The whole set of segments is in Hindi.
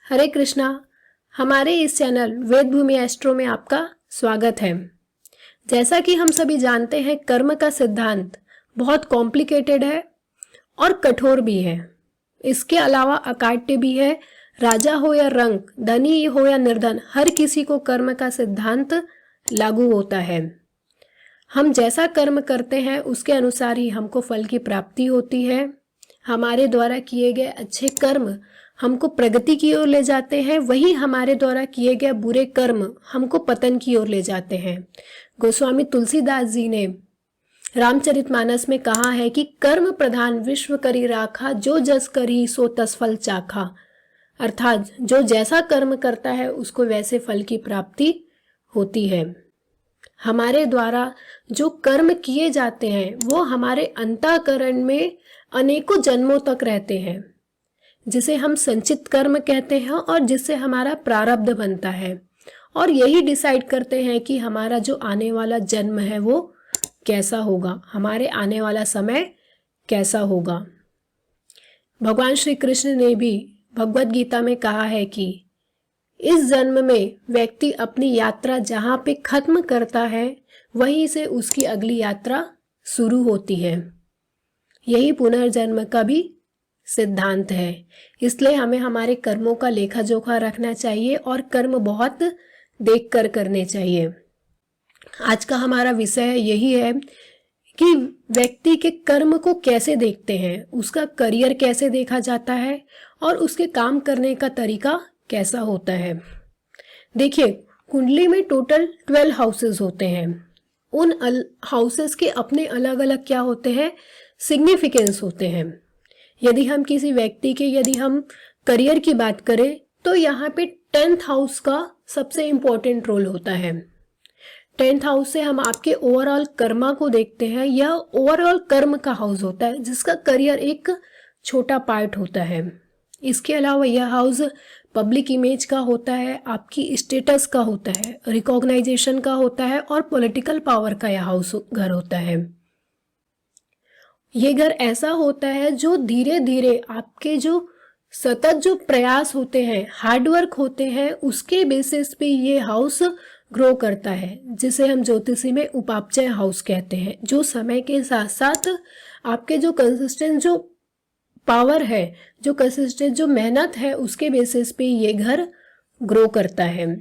हरे कृष्णा। हमारे इस चैनल वेद भूमि एस्ट्रो में आपका स्वागत है। जैसा कि हम सभी जानते हैं, कर्म का सिद्धांत बहुत कॉम्प्लिकेटेड है और कठोर भी है। इसके अलावा अकाट्य भी है। राजा हो या रंक, धनी हो या निर्धन, हर किसी को कर्म का सिद्धांत लागू होता है। हम जैसा कर्म करते हैं उसके अनुसार ही हमको फल की प्राप्ति होती है। हमारे द्वारा किए गए अच्छे कर्म हमको प्रगति की ओर ले जाते हैं, वही हमारे द्वारा किए गए बुरे कर्म हमको पतन की ओर ले जाते हैं। गोस्वामी तुलसीदास जी ने रामचरितमानस में कहा है कि कर्म प्रधान विश्व करी राखा, जो जस करी सो तस फल चाखा। अर्थात जो जैसा कर्म करता है उसको वैसे फल की प्राप्ति होती है। हमारे द्वारा जो कर्म किए जाते हैं वो हमारे अंतःकरण में अनेकों जन्मों तक रहते हैं, जिसे हम संचित कर्म कहते हैं और जिससे हमारा प्रारब्ध बनता है, और यही डिसाइड करते हैं कि हमारा जो आने वाला जन्म है वो कैसा होगा, हमारे आने वाला समय कैसा होगा। भगवान श्री कृष्ण ने भी भगवत गीता में कहा है कि इस जन्म में व्यक्ति अपनी यात्रा जहाँ पे खत्म करता है वहीं से उसकी अगली यात्रा शुरू होती है। यही पुनर्जन्म का भी सिद्धांत है। इसलिए हमें हमारे कर्मों का लेखा जोखा रखना चाहिए और कर्म बहुत देख कर करने चाहिए। आज का हमारा विषय यही है कि व्यक्ति के कर्म को कैसे देखते हैं, उसका करियर कैसे देखा जाता है और उसके काम करने का तरीका कैसा होता है। देखिए, कुंडली में टोटल 12 हाउसेस होते हैं। उन हाउसेस के अपने अलग अलग क्या होते हैं, सिग्निफिकेंस होते हैं। यदि हम किसी व्यक्ति के हम करियर की बात करें तो यहाँ पे 10th हाउस का सबसे इम्पोर्टेंट रोल होता है। 10th हाउस से हम आपके ओवरऑल कर्मा को देखते हैं। यह ओवरऑल कर्म का हाउस होता है जिसका करियर एक छोटा पार्ट होता है। इसके अलावा यह हाउस पब्लिक इमेज का होता है, आपकी स्टेटस का होता है, रिकॉग्नाइजेशन का होता है और पॉलिटिकल पावर का यह हाउस घर होता है। ये घर ऐसा होता है जो धीरे धीरे आपके जो सतत जो प्रयास होते हैं, हार्डवर्क होते हैं, उसके बेसिस पे ये हाउस ग्रो करता है, जिसे हम ज्योतिषी में उपापचय हाउस कहते हैं। जो समय के साथ साथ आपके जो कंसिस्टेंट जो पावर है, जो कंसिस्टेंट जो मेहनत है, उसके बेसिस पे ये घर ग्रो करता है।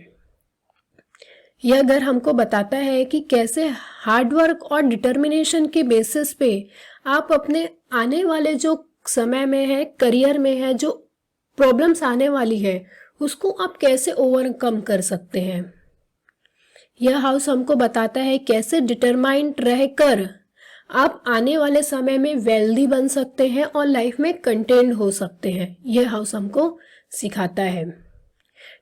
यह घर हमको बताता है कि कैसे हार्डवर्क और डिटर्मिनेशन के बेसिस पे आप अपने आने वाले जो समय में है, करियर में है, जो प्रॉब्लम्स आने वाली है, उसको आप कैसे ओवरकम कर सकते हैं। यह हाउस हमको बताता है कैसे डिटरमाइंड रहकर आप आने वाले समय में वेल्दी बन सकते हैं और लाइफ में कंटेंट हो सकते हैं। यह हाउस हमको सिखाता है।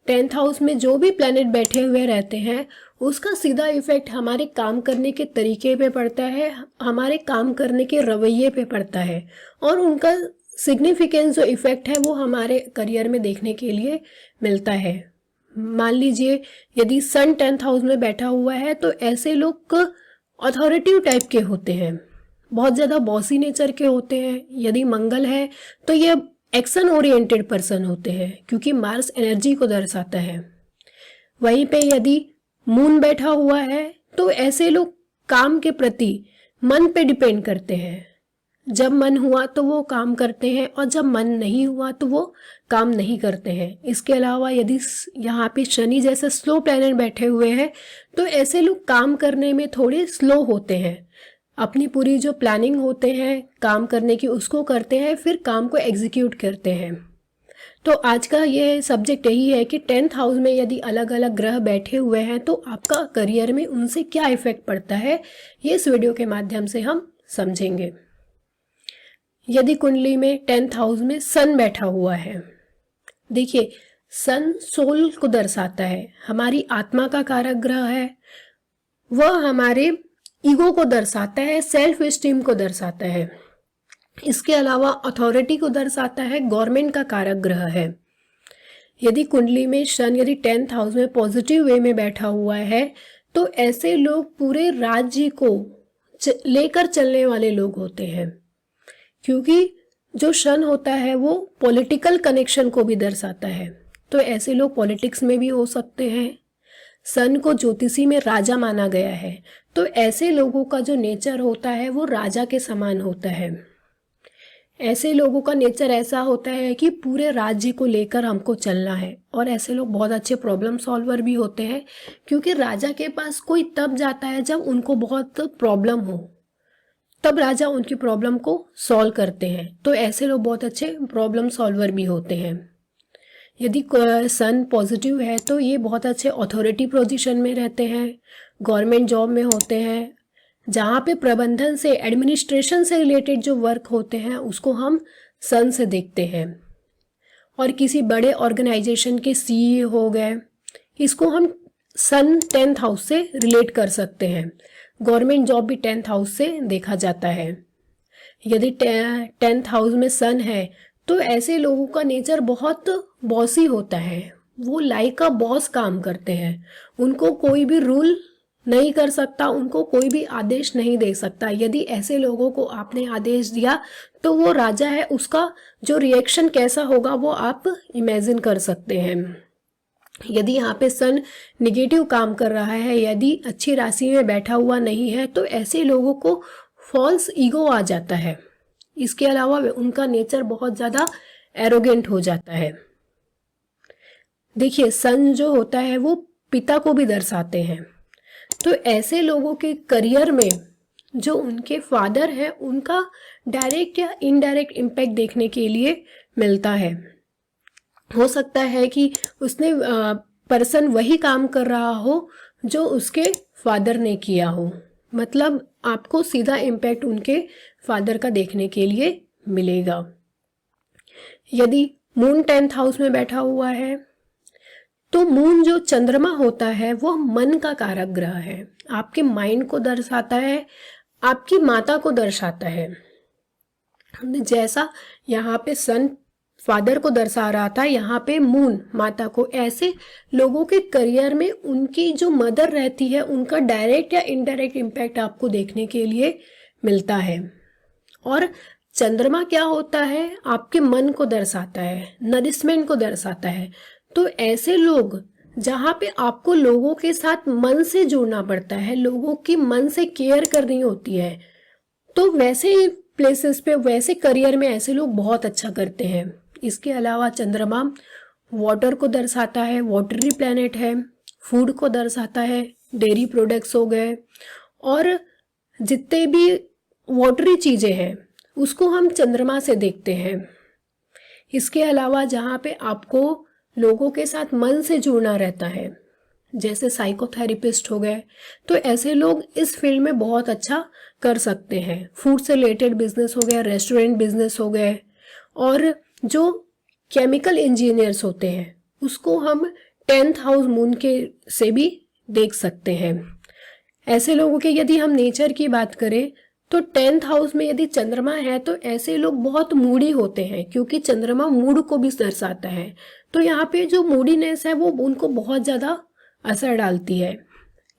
10th हाउस में जो भी प्लैनेट बैठे हुए रहते हैं उसका सीधा इफेक्ट हमारे काम करने के तरीके पे पड़ता है, हमारे काम करने के रवैये पे पड़ता है, और उनका सिग्निफिकेंस जो इफेक्ट है वो हमारे करियर में देखने के लिए मिलता है। मान लीजिए यदि सन 10th हाउस में बैठा हुआ है तो ऐसे लोग अथॉरिटिव टाइप के होते हैं, बहुत ज़्यादा बॉसी नेचर के होते हैं। यदि मंगल है तो ये एक्शन ओरिएंटेड पर्सन होते हैं, क्योंकि मार्स एनर्जी को दर्शाता है। वहीं पे यदि मून बैठा हुआ है तो ऐसे लोग काम के प्रति मन पे डिपेंड करते हैं। जब मन हुआ तो वो काम करते हैं और जब मन नहीं हुआ तो वो काम नहीं करते हैं। इसके अलावा यदि यहाँ पे शनि जैसे स्लो प्लैनेट बैठे हुए हैं तो ऐसे लोग काम करने में थोड़े स्लो होते हैं। अपनी पूरी जो प्लानिंग होते हैं काम करने की उसको करते हैं, फिर काम को एग्जीक्यूट करते हैं। तो आज का ये सब्जेक्ट यही है कि 10th हाउस में यदि अलग अलग ग्रह बैठे हुए हैं तो आपका करियर में उनसे क्या इफेक्ट पड़ता है, ये इस वीडियो के माध्यम से हम समझेंगे। यदि कुंडली में 10th हाउस में सन बैठा हुआ है, देखिए सन सोल को दर्शाता है, हमारी आत्मा का कारक ग्रह है। वह हमारे ईगो को दर्शाता है, सेल्फ एस्टीम को दर्शाता है। इसके अलावा अथॉरिटी को दर्शाता है, गवर्नमेंट का कारक ग्रह है। यदि कुंडली में शन यदि 10th हाउस में पॉजिटिव वे में बैठा हुआ है तो ऐसे लोग पूरे राज्य को लेकर चलने वाले लोग होते हैं, क्योंकि जो शन होता है वो पॉलिटिकल कनेक्शन को भी दर्शाता है। तो ऐसे लोग पॉलिटिक्स में भी हो सकते हैं। सन को ज्योतिषी में राजा माना गया है, तो ऐसे लोगों का जो नेचर होता है वो राजा के समान होता है। ऐसे लोगों का नेचर ऐसा होता है कि पूरे राज्य को लेकर हमको चलना है, और ऐसे लोग बहुत अच्छे प्रॉब्लम सॉल्वर भी होते हैं, क्योंकि राजा के पास कोई तब जाता है जब उनको बहुत प्रॉब्लम हो, तब राजा उनकी प्रॉब्लम को सॉल्व करते हैं। तो ऐसे लोग बहुत अच्छे प्रॉब्लम सॉल्वर भी होते हैं। यदि सन पॉजिटिव है तो ये बहुत अच्छे अथॉरिटी पोजीशन में रहते हैं, गवर्नमेंट जॉब में होते हैं, जहाँ पे प्रबंधन से, एडमिनिस्ट्रेशन से रिलेटेड जो वर्क होते हैं उसको हम सन से देखते हैं। और किसी बड़े ऑर्गेनाइजेशन के सीईओ हो गए, इसको हम सन 10th हाउस से रिलेट कर सकते हैं। गवर्नमेंट जॉब भी 10th हाउस से देखा जाता है। यदि 10th हाउस में सन है तो ऐसे लोगों का नेचर बहुत बॉसी होता है, वो लाइक अ बॉस काम करते हैं, उनको कोई भी रूल नहीं कर सकता, उनको कोई भी आदेश नहीं दे सकता। यदि ऐसे लोगों को आपने आदेश दिया तो वो राजा है, उसका जो रिएक्शन कैसा होगा वो आप इमेजिन कर सकते हैं। यदि यहाँ पे सन निगेटिव काम कर रहा है, यदि अच्छी राशि में बैठा हुआ नहीं है, तो ऐसे लोगों को फॉल्स ईगो आ जाता है। इसके अलावा उनका नेचर बहुत ज़्यादा एरोगेंट हो जाता है। देखिए, सन जो होता है वो पिता को भी दर्शाते हैं, तो ऐसे लोगों के करियर में जो उनके फादर हैं उनका डायरेक्ट या इनडायरेक्ट इम्पैक्ट देखने के लिए मिलता है। हो सकता है कि उसने पर्सन वही काम कर रहा हो जो उसके फादर ने किया हो, मतलब आपको सीधा इम्पैक्ट उनके फादर का देखने के लिए मिलेगा। यदि मून 10th हाउस में बैठा हुआ है तो मून जो चंद्रमा होता है वो मन का कारक ग्रह है, आपके माइंड को दर्शाता है, आपकी माता को दर्शाता है। जैसा यहाँ पे सन फादर को दर्शा रहा था, यहाँ पे मून माता को। ऐसे लोगों के करियर में उनकी जो मदर रहती है उनका डायरेक्ट या इनडायरेक्ट इम्पैक्ट आपको देखने के लिए मिलता है। और चंद्रमा क्या होता है, आपके मन को दर्शाता है, नरिशमेंट को दर्शाता है। तो ऐसे लोग जहाँ पे आपको लोगों के साथ मन से जुड़ना पड़ता है, लोगों की मन से केयर करनी होती है, तो वैसे प्लेसेस पे, वैसे करियर में ऐसे लोग बहुत अच्छा करते हैं। इसके अलावा चंद्रमा वाटर को दर्शाता है, वाटरी प्लैनेट है, फूड को दर्शाता है, डेयरी प्रोडक्ट्स हो गए, और जितने भी वाटरी चीज़ें हैं उसको हम चंद्रमा से देखते हैं। इसके अलावा जहाँ पे आपको लोगों के साथ मन से जुड़ना रहता है, जैसे साइकोथेरेपिस्ट हो गए, तो ऐसे लोग इस फील्ड में बहुत अच्छा कर सकते हैं। फूड से रिलेटेड बिजनेस हो गया, रेस्टोरेंट बिजनेस हो गए, और जो केमिकल इंजीनियर्स होते हैं उसको हम 10th हाउस मून के से भी देख सकते हैं। ऐसे लोगों के यदि हम नेचर की बात करें तो 10th हाउस में यदि चंद्रमा है तो ऐसे लोग बहुत मूडी होते हैं, क्योंकि चंद्रमा मूड को भी दर्शाता है। तो यहाँ पे जो मूडीनेस है वो उनको बहुत ज़्यादा असर डालती है।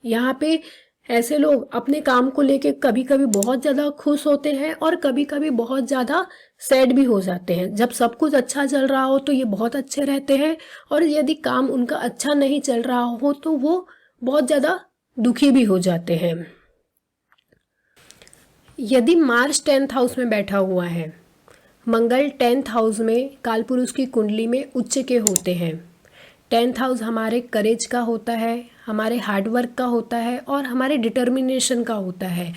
यहाँ पे ऐसे लोग अपने काम को लेके कभी कभी बहुत ज़्यादा खुश होते हैं और कभी कभी बहुत ज़्यादा सैड भी हो जाते हैं। जब सब कुछ अच्छा चल रहा हो तो ये बहुत अच्छे रहते हैं, और यदि काम उनका अच्छा नहीं चल रहा हो तो वो बहुत ज़्यादा दुखी भी हो जाते हैं। यदि मार्स 10th हाउस में बैठा हुआ है, मंगल 10th हाउस में कालपुरुष की कुंडली में उच्च के होते हैं। 10th हाउस हमारे करेज का होता है, हमारे हार्डवर्क का होता है, और हमारे डिटर्मिनेशन का होता है,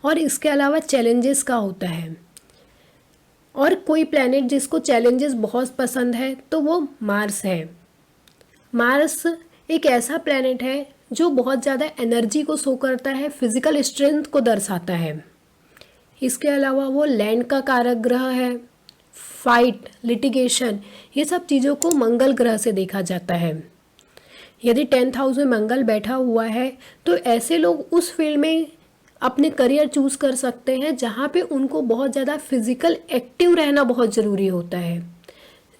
और इसके अलावा चैलेंजेस का होता है। और कोई प्लैनेट जिसको चैलेंजेस बहुत पसंद है तो वो मार्स है। मार्स एक ऐसा प्लैनेट है जो बहुत ज़्यादा एनर्जी को शो करता है, फिजिकल स्ट्रेंथ को दर्शाता है। इसके अलावा वो लैंड का कारक ग्रह है, फाइट, लिटिगेशन, ये सब चीज़ों को मंगल ग्रह से देखा जाता है। यदि 10th हाउस में मंगल बैठा हुआ है तो ऐसे लोग उस फील्ड में अपने करियर चूज़ कर सकते हैं जहाँ पे उनको बहुत ज़्यादा फिजिकल एक्टिव रहना बहुत ज़रूरी होता है,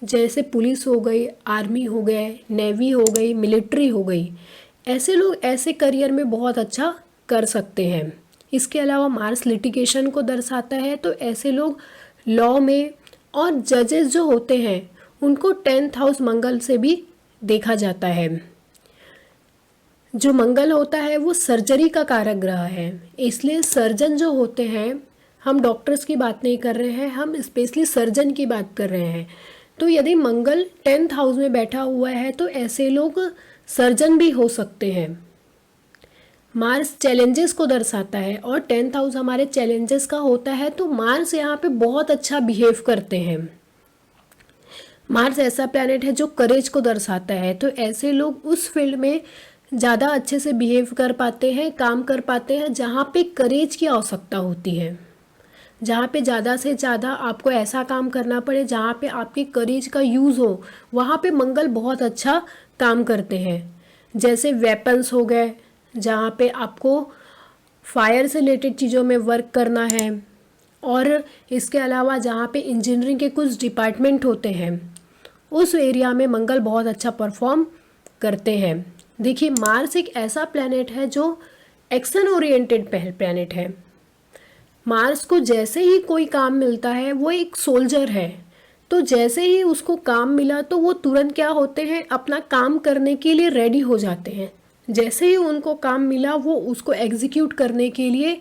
जैसे पुलिस हो गई, आर्मी हो गए, नेवी हो गई, मिलिट्री हो गई। ऐसे लोग ऐसे करियर में बहुत अच्छा कर सकते हैं। इसके अलावा मार्स लिटिगेशन को दर्शाता है, तो ऐसे लोग लॉ में, और जजेस जो होते हैं उनको 10th हाउस मंगल से भी देखा जाता है। जो मंगल होता है वो सर्जरी का कारक ग्रह है, इसलिए सर्जन जो होते हैं, हम डॉक्टर्स की बात नहीं कर रहे हैं, हम स्पेशली सर्जन की बात कर रहे हैं। तो यदि मंगल 10th हाउस में बैठा हुआ है तो ऐसे लोग सर्जन भी हो सकते हैं। मार्स चैलेंजेस को दर्शाता है और 10th हाउस हमारे चैलेंजेस का होता है, तो मार्स यहाँ पे बहुत अच्छा बिहेव करते हैं। मार्स ऐसा प्लैनेट है जो करेज को दर्शाता है, तो ऐसे लोग उस फील्ड में ज़्यादा अच्छे से बिहेव कर पाते हैं, काम कर पाते हैं जहाँ पे करेज की आवश्यकता होती है, जहाँ पे ज़्यादा से ज़्यादा आपको ऐसा काम करना पड़े जहाँ पे आपके करेज का यूज़ हो, वहाँ पे मंगल बहुत अच्छा काम करते हैं। जैसे वेपन्स हो गए, जहाँ पे आपको फायर से रिलेटेड चीज़ों में वर्क करना है, और इसके अलावा जहाँ पे इंजीनियरिंग के कुछ डिपार्टमेंट होते हैं, उस एरिया में मंगल बहुत अच्छा परफॉर्म करते हैं। देखिए, मार्स एक ऐसा प्लैनेट है जो एक्शन ओरिएंटेड प्लैनेट है। मार्स को जैसे ही कोई काम मिलता है, वो एक सोल्जर है, तो जैसे ही उसको काम मिला तो वो तुरंत क्या होते हैं, अपना काम करने के लिए रेडी हो जाते हैं। जैसे ही उनको काम मिला वो उसको एग्जीक्यूट करने के लिए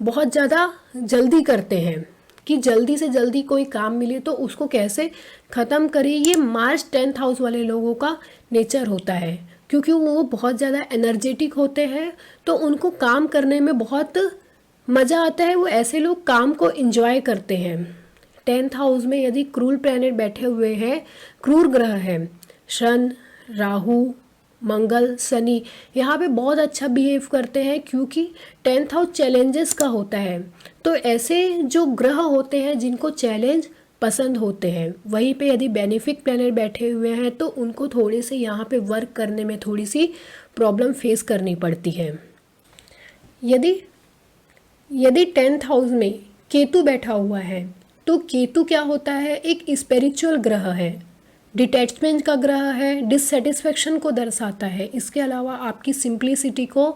बहुत ज़्यादा जल्दी करते हैं कि जल्दी से जल्दी कोई काम मिले तो उसको कैसे ख़त्म करें। ये मार्च 10th हाउस वाले लोगों का नेचर होता है, क्योंकि वो बहुत ज़्यादा एनर्जेटिक होते हैं, तो उनको काम करने में बहुत मज़ा आता है। वो ऐसे लोग काम को एंजॉय करते हैं। 10th हाउस में यदि क्रूर प्लैनेट बैठे हुए हैं, क्रूर ग्रह हैं, शन, राहु, मंगल, शनि, यहाँ पे बहुत अच्छा बिहेव करते हैं, क्योंकि 10th हाउस चैलेंजेस का होता है। तो ऐसे जो ग्रह होते हैं जिनको चैलेंज पसंद होते हैं, वहीं पे यदि बेनिफिक प्लैनेट बैठे हुए हैं तो उनको थोड़ी सी यहाँ पे वर्क करने में थोड़ी सी प्रॉब्लम फेस करनी पड़ती है। यदि 10th हाउस में केतु बैठा हुआ है, तो केतु क्या होता है, एक स्पिरिचुअल ग्रह है, डिटैचमेंट का ग्रह है, डिससेटिस्फेक्शन को दर्शाता है। इसके अलावा आपकी सिंप्लिसिटी को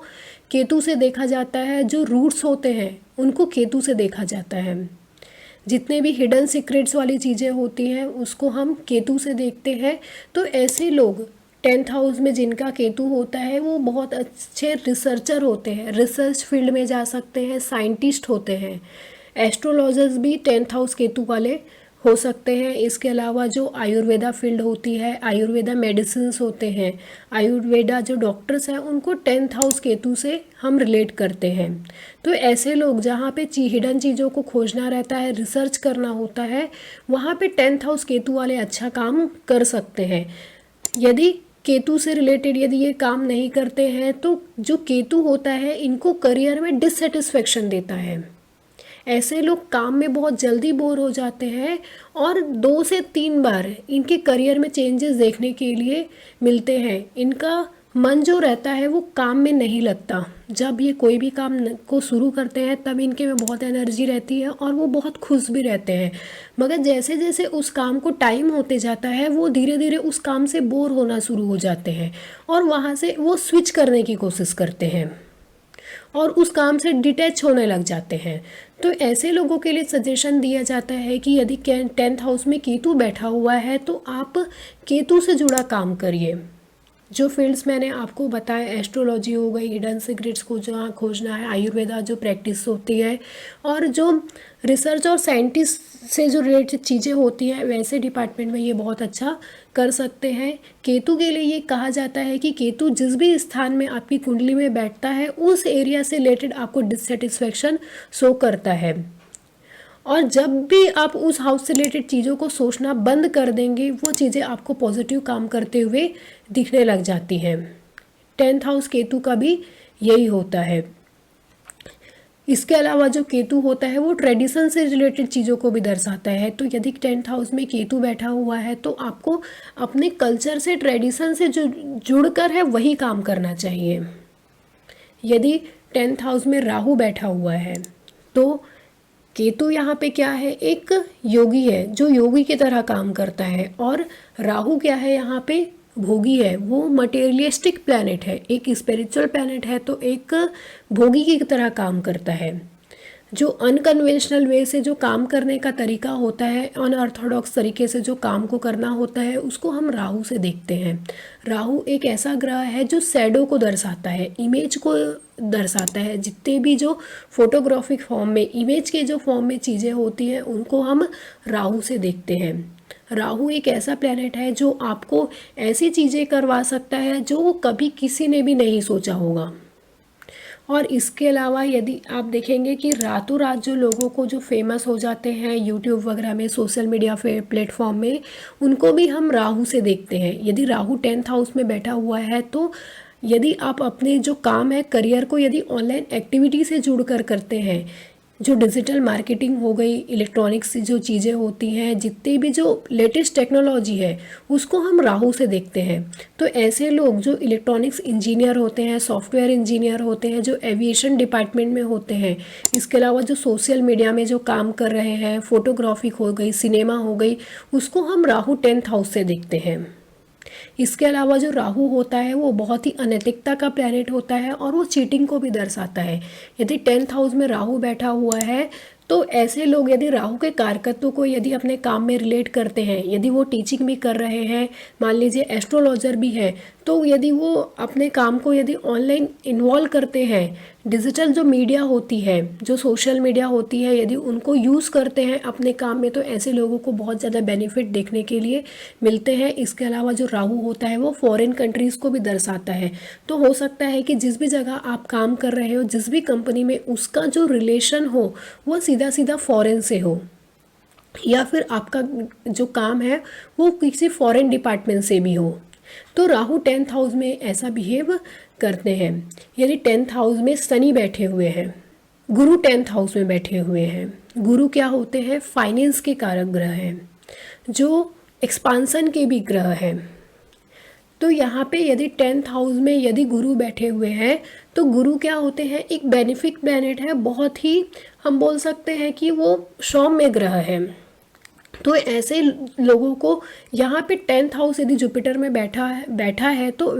केतु से देखा जाता है, जो रूट्स होते हैं उनको केतु से देखा जाता है। जितने भी हिडन सीक्रेट्स वाली चीज़ें होती हैं उसको हम केतु से देखते हैं। तो ऐसे लोग 10th हाउस में जिनका केतु होता है वो बहुत अच्छे रिसर्चर होते हैं, रिसर्च फील्ड में जा सकते हैं, साइंटिस्ट होते हैं। एस्ट्रोलॉजर्स भी 10th हाउस केतु वाले हो सकते हैं। इसके अलावा जो आयुर्वेदा फील्ड होती है, आयुर्वेदा मेडिसिन्स होते हैं, आयुर्वेदा जो डॉक्टर्स हैं, उनको 10th हाउस केतु से हम रिलेट करते हैं। तो ऐसे लोग जहाँ पे हिडन चीज़ों को खोजना रहता है, रिसर्च करना होता है, वहाँ पे 10th हाउस केतु वाले अच्छा काम कर सकते हैं। यदि केतु से रिलेटेड यदि ये काम नहीं करते हैं तो जो केतु होता है इनको करियर में डिससेटिस्फेक्शन देता है। ऐसे लोग काम में बहुत जल्दी बोर हो जाते हैं और 2 से 3 बार इनके करियर में चेंजेस देखने के लिए मिलते हैं। इनका मन जो रहता है वो काम में नहीं लगता। जब ये कोई भी काम को शुरू करते हैं तब इनके में बहुत एनर्जी रहती है और वो बहुत खुश भी रहते हैं, मगर जैसे जैसे उस काम को टाइम होते जाता है वो धीरे धीरे उस काम से बोर होना शुरू हो जाते हैं और वहाँ से वो स्विच करने की कोशिश करते हैं और उस काम से डिटैच होने लग जाते हैं। तो ऐसे लोगों के लिए सजेशन दिया जाता है कि यदि 10th हाउस में केतु बैठा हुआ है तो आप केतु से जुड़ा काम करिए। जो फील्ड्स मैंने आपको बताया, एस्ट्रोलॉजी हो गई, हिडन सीक्रेट्स को जहाँ खोजना है, आयुर्वेदा जो प्रैक्टिस होती है, और जो रिसर्च और साइंटिस्ट से जो रिलेटेड चीज़ें होती हैं, वैसे डिपार्टमेंट में ये बहुत अच्छा कर सकते हैं। केतु के लिए ये कहा जाता है कि केतु जिस भी स्थान में आपकी कुंडली में बैठता है उस एरिया से रिलेटेड आपको डिससेटिस्फेक्शन शो करता है, और जब भी आप उस हाउस से रिलेटेड चीज़ों को सोचना बंद कर देंगे वो चीज़ें आपको पॉजिटिव काम करते हुए दिखने लग जाती हैं। 10th हाउस केतु का भी यही होता है। इसके अलावा जो केतु होता है वो ट्रेडिशन से रिलेटेड चीज़ों को भी दर्शाता है। तो यदि 10th हाउस में केतु बैठा हुआ है तो आपको अपने कल्चर से, ट्रेडिशन से जो जुड़कर है वही काम करना चाहिए। यदि 10th हाउस में राहु बैठा हुआ है तो केतु यहाँ पे क्या है, एक योगी है जो योगी की तरह काम करता है, और राहु क्या है यहाँ पे, भोगी है। वो मटेरियलिस्टिक प्लैनेट है, एक स्पिरिचुअल प्लैनेट है तो एक भोगी की तरह काम करता है। जो अनकन्वेंशनल वे से जो काम करने का तरीका होता है, अनऑर्थोडॉक्स तरीके से जो काम को करना होता है, उसको हम राहु से देखते हैं। राहु एक ऐसा ग्रह है जो शैडो को दर्शाता है, इमेज को दर्शाता है। जितने भी जो फोटोग्राफिक फॉर्म में, इमेज के जो फॉर्म में चीज़ें होती हैं, उनको हम राहु से देखते हैं। राहु एक ऐसा प्लैनेट है जो आपको ऐसी चीज़ें करवा सकता है जो कभी किसी ने भी नहीं सोचा होगा। और इसके अलावा यदि आप देखेंगे कि रातों रात जो लोगों को जो फेमस हो जाते हैं यूट्यूब वगैरह में, सोशल मीडिया प्लेटफॉर्म में, उनको भी हम राहु से देखते हैं। यदि राहु 10th हाउस में बैठा हुआ है तो यदि आप अपने जो काम है, करियर को यदि ऑनलाइन एक्टिविटी से जुड़कर करते हैं, जो डिजिटल मार्केटिंग हो गई, इलेक्ट्रॉनिक्स जो चीज़ें होती हैं, जितनी भी जो लेटेस्ट टेक्नोलॉजी है, उसको हम राहु से देखते हैं। तो ऐसे लोग जो इलेक्ट्रॉनिक्स इंजीनियर होते हैं, सॉफ्टवेयर इंजीनियर होते हैं, जो एविएशन डिपार्टमेंट में होते हैं, इसके अलावा जो सोशल मीडिया में जो काम कर रहे हैं, फोटोग्राफी हो गई, सिनेमा हो गई, उसको हम राहु 10th हाउस से देखते हैं। इसके अलावा जो राहु होता है वो बहुत ही अनैतिकता का प्लैनेट होता है और वो चीटिंग को भी दर्शाता है। यदि 10th हाउस में राहु बैठा हुआ है तो ऐसे लोग यदि राहु के कारकत्व को यदि अपने काम में रिलेट करते हैं, यदि वो टीचिंग भी कर रहे हैं, मान लीजिए एस्ट्रोलॉजर भी है, तो यदि वो अपने काम को यदि ऑनलाइन इन्वॉल्व करते हैं, डिजिटल जो मीडिया होती है, जो सोशल मीडिया होती है, यदि उनको यूज़ करते हैं अपने काम में, तो ऐसे लोगों को बहुत ज़्यादा बेनिफिट देखने के लिए मिलते हैं। इसके अलावा जो राहु होता है वो फॉरेन कंट्रीज़ को भी दर्शाता है। तो हो सकता है कि जिस भी जगह आप काम कर रहे हो, जिस भी कंपनी में, उसका जो रिलेशन हो वो सीधा सीधा फॉरेन से हो, या फिर आपका जो काम है वो किसी फॉरेन डिपार्टमेंट से भी हो। तो राहु 10th हाउस में ऐसा बिहेव करते हैं। यदि 10th हाउस में शनि बैठे हुए हैं, गुरु 10th हाउस में बैठे हुए हैं, गुरु क्या होते हैं? फाइनेंस के कारक ग्रह हैं, जो एक्सपांसन के भी ग्रह हैं। तो यहाँ पे यदि 10th हाउस में यदि गुरु बैठे हुए हैं तो गुरु क्या होते हैं? एक बेनिफिक प्लैनेट है, बहुत ही हम बोल सकते हैं कि वो सौम्य ग्रह है। तो ऐसे लोगों को यहाँ पे 10th हाउस यदि जुपिटर में बैठा है तो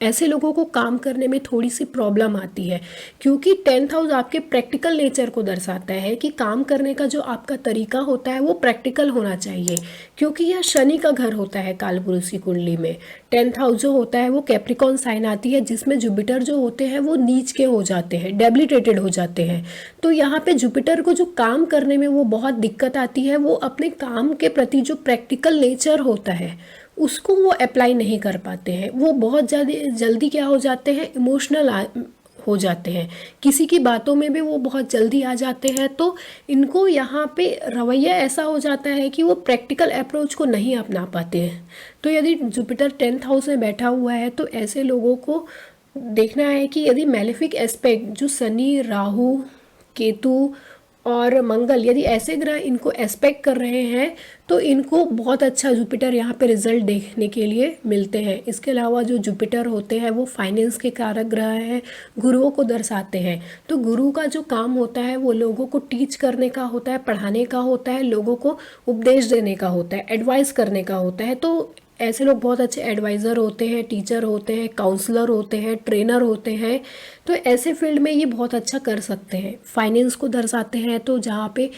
ऐसे लोगों को काम करने में थोड़ी सी प्रॉब्लम आती है, क्योंकि 10th हाउस आपके प्रैक्टिकल नेचर को दर्शाता है कि काम करने का जो आपका तरीका होता है वो प्रैक्टिकल होना चाहिए, क्योंकि यह शनि का घर होता है कालपुरुष की कुंडली में। 10th हाउस जो होता है वो कैप्रिकॉन साइन आती है, जिसमें जुपिटर जो होते हैं वो नीच के हो जाते हैं, डेबिलिटेटेड हो जाते हैं। तो यहाँ पे जुपिटर को जो काम करने में वो बहुत दिक्कत आती है, वो अपने काम के प्रति जो प्रैक्टिकल नेचर होता है उसको वो अप्लाई नहीं कर पाते हैं। वो बहुत ज़्यादा जल्दी क्या हो जाते हैं? इमोशनल हो जाते हैं, किसी की बातों में भी वो बहुत जल्दी आ जाते हैं। तो इनको यहाँ पे रवैया ऐसा हो जाता है कि वो प्रैक्टिकल अप्रोच को नहीं अपना पाते हैं। तो यदि जुपिटर 10th हाउस में बैठा हुआ है तो ऐसे लोगों को देखना है कि यदि मैलेफिक एस्पेक्ट जो शनि, राहु, केतु और मंगल, यदि ऐसे ग्रह इनको एस्पेक्ट कर रहे हैं तो इनको बहुत अच्छा जुपिटर यहाँ पे रिजल्ट देखने के लिए मिलते हैं। इसके अलावा जो जुपिटर होते हैं वो फाइनेंस के कारक ग्रह हैं, गुरुओं को दर्शाते हैं। तो गुरु का जो काम होता है वो लोगों को टीच करने का होता है, पढ़ाने का होता है, लोगों को उपदेश देने का होता है, एडवाइस करने का होता है। तो ऐसे लोग बहुत अच्छे एडवाइज़र होते हैं, टीचर होते हैं, काउंसलर होते हैं, ट्रेनर होते हैं। तो ऐसे फील्ड में ये बहुत अच्छा कर सकते हैं। फाइनेंस को दर्शाते हैं, तो जहाँ पे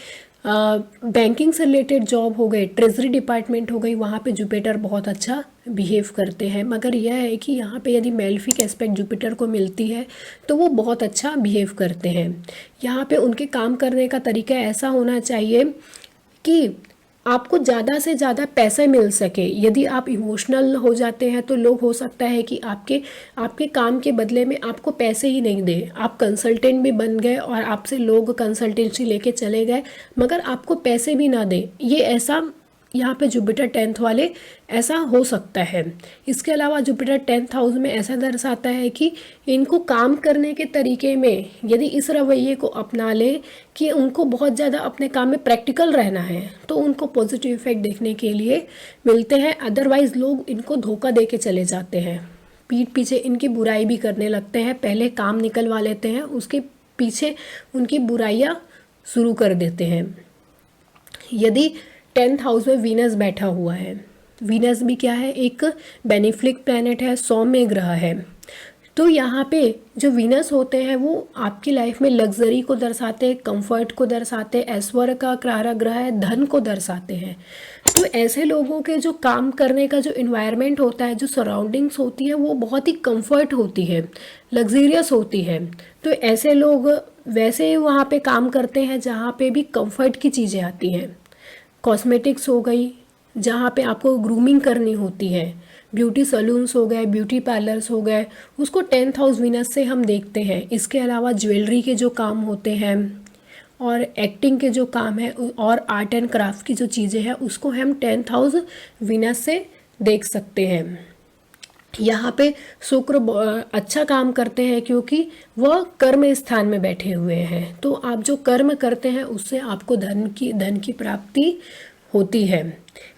बैंकिंग से रिलेटेड जॉब हो गए, ट्रेजरी डिपार्टमेंट हो गई, वहाँ पे जुपिटर बहुत अच्छा बिहेव करते हैं। मगर यह है कि यहाँ पे यदि मेलेफिक एस्पेक्ट जुपिटर को मिलती है तो वो बहुत अच्छा बिहेव करते हैं। यहाँ पे उनके काम करने का तरीका ऐसा होना चाहिए कि आपको ज़्यादा से ज़्यादा पैसे मिल सके। यदि आप इमोशनल हो जाते हैं तो लोग हो सकता है कि आपके काम के बदले में आपको पैसे ही नहीं दे। आप कंसल्टेंट भी बन गए और आपसे लोग कंसल्टेंसी लेके चले गए, मगर आपको पैसे भी ना दे। ये ऐसा यहाँ पे जुपिटर 10th वाले ऐसा हो सकता है। इसके अलावा जुपिटर 10th हाउस में ऐसा दर्शाता है कि इनको काम करने के तरीके में यदि इस रवैये को अपना ले कि उनको बहुत ज़्यादा अपने काम में प्रैक्टिकल रहना है, तो उनको पॉजिटिव इफेक्ट देखने के लिए मिलते हैं। अदरवाइज़ लोग इनको धोखा दे के चले जाते हैं, पीठ पीछे इनकी बुराई भी करने लगते हैं। पहले काम निकलवा लेते हैं, उसके पीछे उनकी बुराइयाँ शुरू कर देते हैं। यदि 10th हाउस में वीनस बैठा हुआ है, वीनस भी क्या है? एक बेनिफिक प्लैनेट है, सौम्य ग्रह है। तो यहाँ पे जो वीनस होते हैं वो आपकी लाइफ में लग्जरी को दर्शाते हैं, कंफर्ट को दर्शाते हैं, ऐश्वर्य का कारागृह है, धन को दर्शाते हैं। तो ऐसे लोगों के जो काम करने का जो इन्वायरमेंट होता है, जो सराउंडिंग्स होती है, वो बहुत ही कंफर्ट होती है, लग्जरियस होती है। तो ऐसे लोग वैसे वहाँ पे काम करते हैं जहाँ पे भी कंफर्ट की चीज़ें आती हैं। कॉस्मेटिक्स हो गई, जहाँ पे आपको ग्रूमिंग करनी होती है, ब्यूटी सलून्स हो गए, ब्यूटी पार्लर्स हो गए, उसको 10th हाउस वीनस से हम देखते हैं। इसके अलावा ज्वेलरी के जो काम होते हैं और एक्टिंग के जो काम है और आर्ट एंड क्राफ्ट की जो चीज़ें हैं उसको हम 10th हाउस वीनस से देख सकते हैं। यहाँ पे शुक्र अच्छा काम करते हैं क्योंकि वह कर्म स्थान में बैठे हुए हैं। तो आप जो कर्म करते हैं उससे आपको धन की प्राप्ति होती है।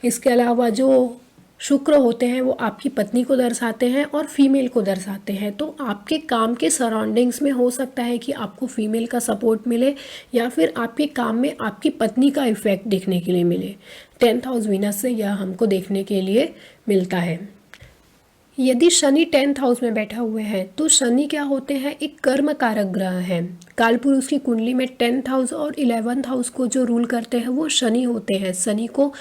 इसके अलावा जो शुक्र होते हैं वो आपकी पत्नी को दर्शाते हैं और फीमेल को दर्शाते हैं। तो आपके काम के सराउंडिंग्स में हो सकता है कि आपको फीमेल का सपोर्ट मिले या फिर आपके काम में आपकी पत्नी का इफेक्ट देखने के लिए मिले। 10th हाउस वीनस से यह हमको देखने के लिए मिलता है। यदि शनि 10th हाउस में बैठा हुए है तो शनि क्या होते हैं, एक कर्म कारक ग्रह है। कालपुरुष की कुंडली में 10th हाउस और 11th हाउस को जो रूल करते हैं वो शनि होते हैं। शनि को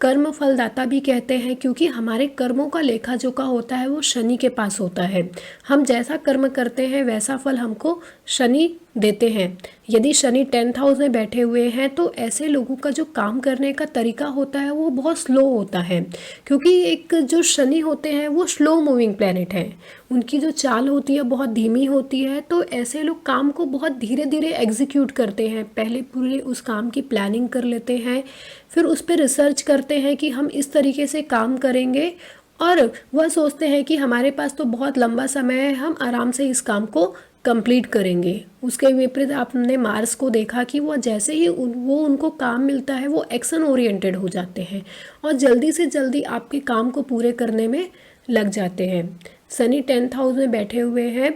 कर्म फलदाता भी कहते हैं क्योंकि हमारे कर्मों का लेखा जोखा होता है वो शनि के पास होता है। हम जैसा कर्म करते हैं वैसा फल हमको शनि देते हैं। यदि शनि 10th हाउस में बैठे हुए हैं तो ऐसे लोगों का जो काम करने का तरीका होता है वो बहुत स्लो होता है, क्योंकि एक जो शनि होते हैं वो स्लो मूविंग प्लैनेट है, उनकी जो चाल होती है बहुत धीमी होती है। तो ऐसे लोग काम को बहुत धीरे धीरे एग्जीक्यूट करते हैं, पहले पूरे उस काम की प्लानिंग कर लेते हैं, फिर उस पर रिसर्च करते हैं कि हम इस तरीके से काम करेंगे, और वह सोचते हैं कि हमारे पास तो बहुत लंबा समय है, हम आराम से इस काम को कंप्लीट करेंगे। उसके विपरीत आपने मार्स को देखा कि वो जैसे ही वो उनको काम मिलता है वो एक्शन ओरिएंटेड हो जाते हैं और जल्दी से जल्दी आपके काम को पूरे करने में लग जाते हैं। शनि 10th हाउस में बैठे हुए हैं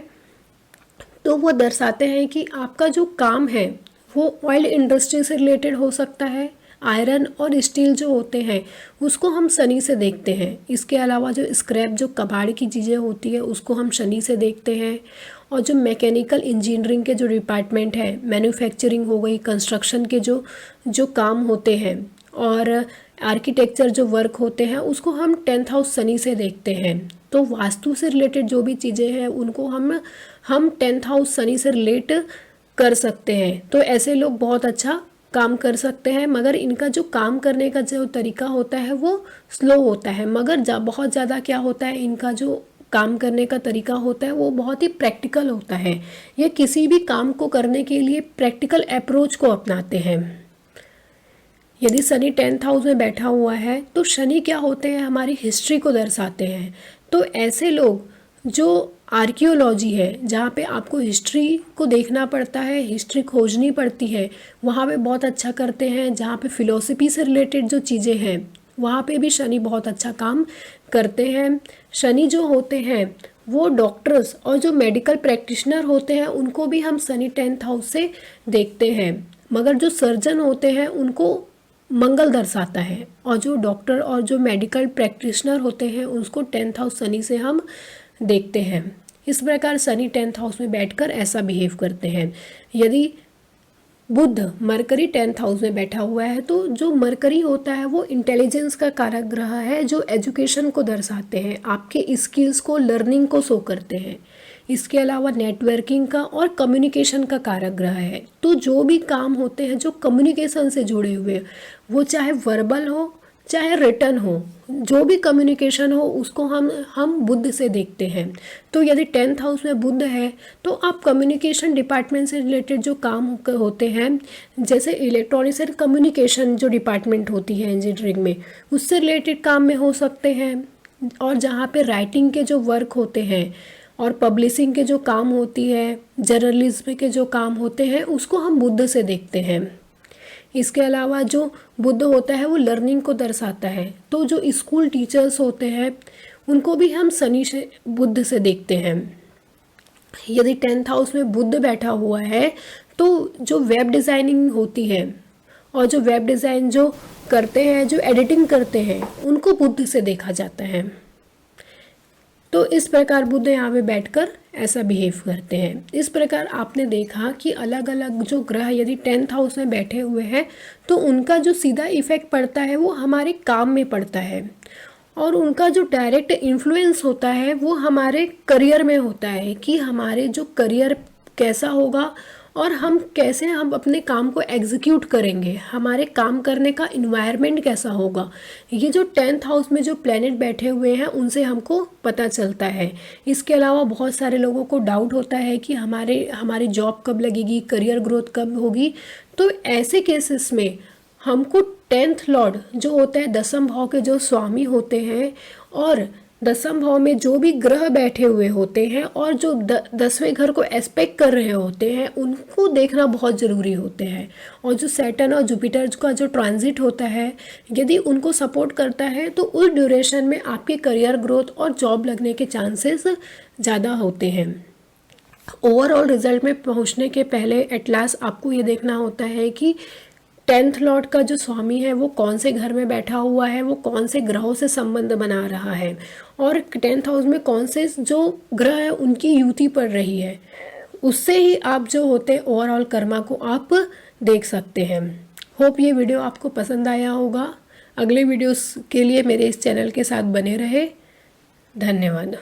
तो वो दर्शाते हैं कि आपका जो काम है वो ऑयल इंडस्ट्री से रिलेटेड हो सकता है। आयरन और स्टील जो होते हैं उसको हम शनि से देखते हैं। इसके अलावा जो स्क्रैप जो कबाड़ की चीज़ें होती है उसको हम शनि से देखते हैं। और जो मैकेनिकल इंजीनियरिंग के जो डिपार्टमेंट है, मैन्युफैक्चरिंग हो गई, कंस्ट्रक्शन के जो काम होते हैं और आर्किटेक्चर जो वर्क होते हैं उसको हम 10th हाउस शनि से देखते हैं। तो वास्तु से रिलेटेड जो भी चीज़ें हैं उनको हम 10th हाउस शनि से रिलेट कर सकते हैं। तो ऐसे लोग बहुत अच्छा काम कर सकते हैं, मगर इनका जो काम करने का जो तरीका होता है वो स्लो होता है, मगर बहुत ज़्यादा क्या होता है, इनका जो काम करने का तरीका होता है वो बहुत ही प्रैक्टिकल होता है। ये किसी भी काम को करने के लिए प्रैक्टिकल अप्रोच को अपनाते हैं। यदि शनि 10th हाउस में बैठा हुआ है तो शनि क्या होते हैं, हमारी हिस्ट्री को दर्शाते हैं। तो ऐसे लोग जो आर्कियोलॉजी है, जहाँ पे आपको हिस्ट्री को देखना पड़ता है, हिस्ट्री खोजनी पड़ती है, वहाँ पे बहुत अच्छा करते हैं। जहाँ पे फिलॉसफी से रिलेटेड जो चीज़ें हैं वहाँ पे भी शनि बहुत अच्छा काम करते हैं। शनि जो होते हैं वो डॉक्टर्स और जो मेडिकल प्रैक्टिशनर होते हैं उनको भी हम शनि 10th हाउस से देखते हैं, मगर जो सर्जन होते हैं उनको मंगल दर्शाता है, और जो डॉक्टर और जो मेडिकल प्रैक्टिशनर होते हैं उसको 10th हाउस शनि से हम देखते हैं। इस प्रकार शनि 10th हाउस में बैठकर ऐसा बिहेव करते हैं। यदि बुध मरकरी 10th हाउस में बैठा हुआ है तो जो मरकरी होता है वो इंटेलिजेंस का कारक ग्रह है, जो एजुकेशन को दर्शाते हैं, आपके स्किल्स को, लर्निंग को शो करते हैं। इसके अलावा नेटवर्किंग का और कम्युनिकेशन का कारक ग्रह है। तो जो भी काम होते हैं जो कम्युनिकेशन से जुड़े हुए, वो चाहे वर्बल हो चाहे रिटर्न हो, जो भी कम्युनिकेशन हो उसको हम बुध से देखते हैं। तो यदि 10th हाउस में बुध है तो आप कम्युनिकेशन डिपार्टमेंट से रिलेटेड जो काम होते हैं, जैसे इलेक्ट्रॉनिक्स एंड कम्युनिकेशन जो डिपार्टमेंट होती है इंजीनियरिंग में, उससे रिलेटेड काम में हो सकते हैं। और जहाँ पे राइटिंग के जो वर्क होते हैं और पब्लिशिंग के जो काम होती है, जर्नलिज्म के जो काम होते हैं, उसको हम बुध से देखते हैं। इसके अलावा जो बुध होता है वो लर्निंग को दर्शाता है। तो जो स्कूल टीचर्स होते हैं उनको भी हम शनि से बुध से देखते हैं। यदि 10th हाउस में बुध बैठा हुआ है तो जो वेब डिज़ाइनिंग होती है और जो वेब डिज़ाइन जो करते हैं, जो एडिटिंग करते हैं, उनको बुध से देखा जाता है। तो इस प्रकार बुध यहाँ पे बैठकर ऐसा बिहेव करते हैं। इस प्रकार आपने देखा कि अलग अलग जो ग्रह यदि 10th हाउस में बैठे हुए हैं तो उनका जो सीधा इफेक्ट पड़ता है वो हमारे काम में पड़ता है, और उनका जो डायरेक्ट इन्फ्लुएंस होता है वो हमारे करियर में होता है कि हमारे जो करियर कैसा होगा और हम अपने काम को एग्जीक्यूट करेंगे, हमारे काम करने का इन्वायरमेंट कैसा होगा। ये जो 10th हाउस में जो प्लैनेट बैठे हुए हैं उनसे हमको पता चलता है। इसके अलावा बहुत सारे लोगों को डाउट होता है कि हमारी जॉब कब लगेगी, करियर ग्रोथ कब होगी। तो ऐसे केसेस में हमको 10th लॉर्ड जो होता है, दसम भाव के जो स्वामी होते हैं, और दसम भाव में जो भी ग्रह बैठे हुए होते हैं और जो 10वें घर को एस्पेक्ट कर रहे होते हैं उनको देखना बहुत ज़रूरी होते हैं। और जो सैटर्न और जुपिटर का जो ट्रांजिट होता है यदि उनको सपोर्ट करता है तो उस ड्यूरेशन में आपके करियर ग्रोथ और जॉब लगने के चांसेस ज़्यादा होते हैं। ओवरऑल रिजल्ट में पहुंचने के पहले एट लास्ट आपको ये देखना होता है कि 10th लॉर्ड का जो स्वामी है वो कौन से घर में बैठा हुआ है, वो कौन से ग्रहों से संबंध बना रहा है, और 10th हाउस में कौन से जो ग्रह है उनकी युति पड़ रही है। उससे ही आप जो होते हैं ओवरऑल कर्मा को आप देख सकते हैं। होप ये वीडियो आपको पसंद आया होगा। अगले वीडियोस के लिए मेरे इस चैनल के साथ बने रहे। धन्यवाद।